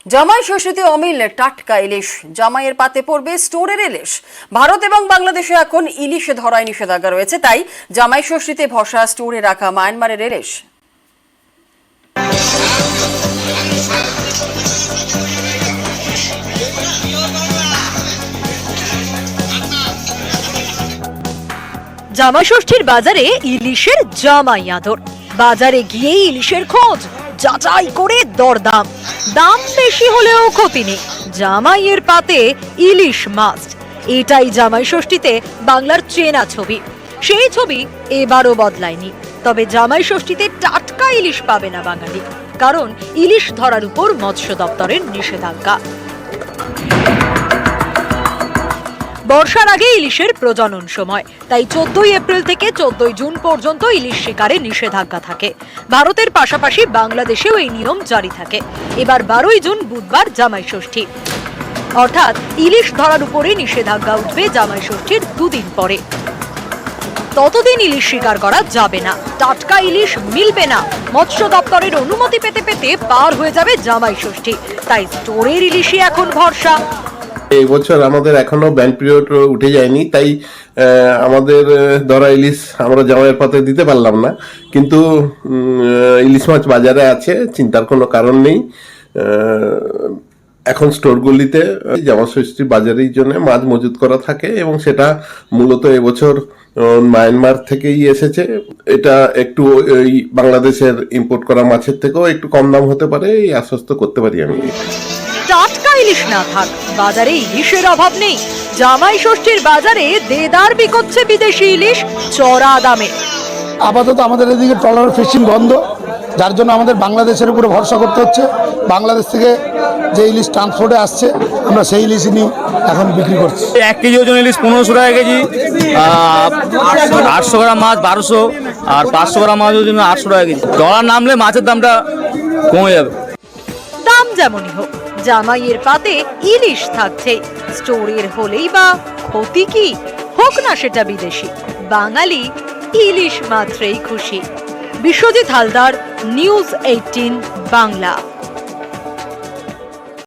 জামাই ষষ্ঠীতে অমিল টাটকা ইলিশ, জামাইয়ের পাতে পড়বে স্টোরের ইলিশ। ভারত এবং বাংলাদেশে এখন ইলিশ ধরায় নিষেধাজ্ঞা রয়েছে, তাই জামাই ষষ্ঠীতে ভরসা স্টোরে রাখা মায়ানমারের ইলিশ। জামাই ষষ্ঠীর বাজারে ইলিশের জামাই আদর। বাজারে গিয়েই ইলিশের খোঁজ, যাচাই করে দরদাম। দাম বেশি হলেও ক্ষতি নেই, জামাইয়ের পাতে ইলিশ মাস্ট। এটাই জামাই ষষ্ঠীতে বাংলার চেনা ছবি। সেই ছবি এবারও বদলায়নি, তবে জামাই ষষ্ঠীতে টাটকা ইলিশ পাবে না বাঙালি, কারণ ইলিশ ধরার উপর মৎস্য দপ্তরের নিষেধাজ্ঞা। বর্ষার আগে ইলিশের প্রজনন সময়, তাই 14 এপ্রিল থেকে 14 জুন পর্যন্ত ইলিশ শিকারে নিষেধাজ্ঞা থাকে। ভারতের পাশাপাশি বাংলাদেশেও এই নিয়ম জারি থাকে। এবার 12 জুন বুধবার জামাই ষষ্ঠী, অর্থাৎ ইলিশ ধরার উপরে নিষেধাজ্ঞা উঠবে জামাই ষষ্ঠীর 2 দিন পরে। ততদিন ইলিশ শিকার করা যাবে না, টাটকা ইলিশ মিলবে না। মৎস্য দপ্তরের অনুমতি পেতে পেতে পার হয়ে যাবে জামাই ষষ্ঠী, তাই স্টোরের ইলিশই এখন ভরসা। এই বছর আমাদের এখনো ব্যান পিরিয়ড উঠে যায়নি, তাই আমাদের ধরা ইলিশ আমরা জামাইয়ের পাতে দিতে পারলাম না, কিন্তু ইলিশ মাছ বাজারে আছে, চিন্তার কোনো কারণ নেই। এখন স্টোরগুলিতে জামা ষষ্ঠী বাজারের জন্য মাছ মজুত করা থাকে এবং সেটা মূলত এবছর মায়ানমার থেকেই এসেছে। এটা একটু এই বাংলাদেশের ইম্পোর্ট করা মাছের থেকেও একটু কম দাম হতে পারে, এই আশ্বস্ত করতে পারি আমি। টাটকা ইলিশ না থাক, বাজারে ইলিশের অভাব নেই। জামাই ষষ্ঠীর বাজারে দেদার বিকোচ্ছে বিদেশি ইলিশ চড়া দামে। আপাতত আমাদের এদিকে ট্রলার ফিশিং বন্ধ, যার জন্য আমাদের বাংলাদেশের উপরে ভরসা করতে হচ্ছে। বাংলাদেশ থেকে যে ইলিশ ট্রান্সপোর্টে আসছে, আমরা সেই ইলিশ নিয়ে এখন বিক্রি করছি। 1 কেজি ওজন ইলিশ 1500 টাকা কেজি, 800 গ্রাম মাছ 1200, আর 500 গ্রাম মাছ ওজন 800 টাকা কেজি। ডলার নামলে মাছের দামটা কমে যাবে। দাম যেমনই হোক, জামাইয়ের পাতে ইলিশ থাকছে। স্টোরের হলেই বা ক্ষতি কি? হোক না সেটা বিদেশি, বাঙালি ইলিশ মাত্রেই খুশি। বিশ্বজিৎ হালদার, নিউজ 18 বাংলা।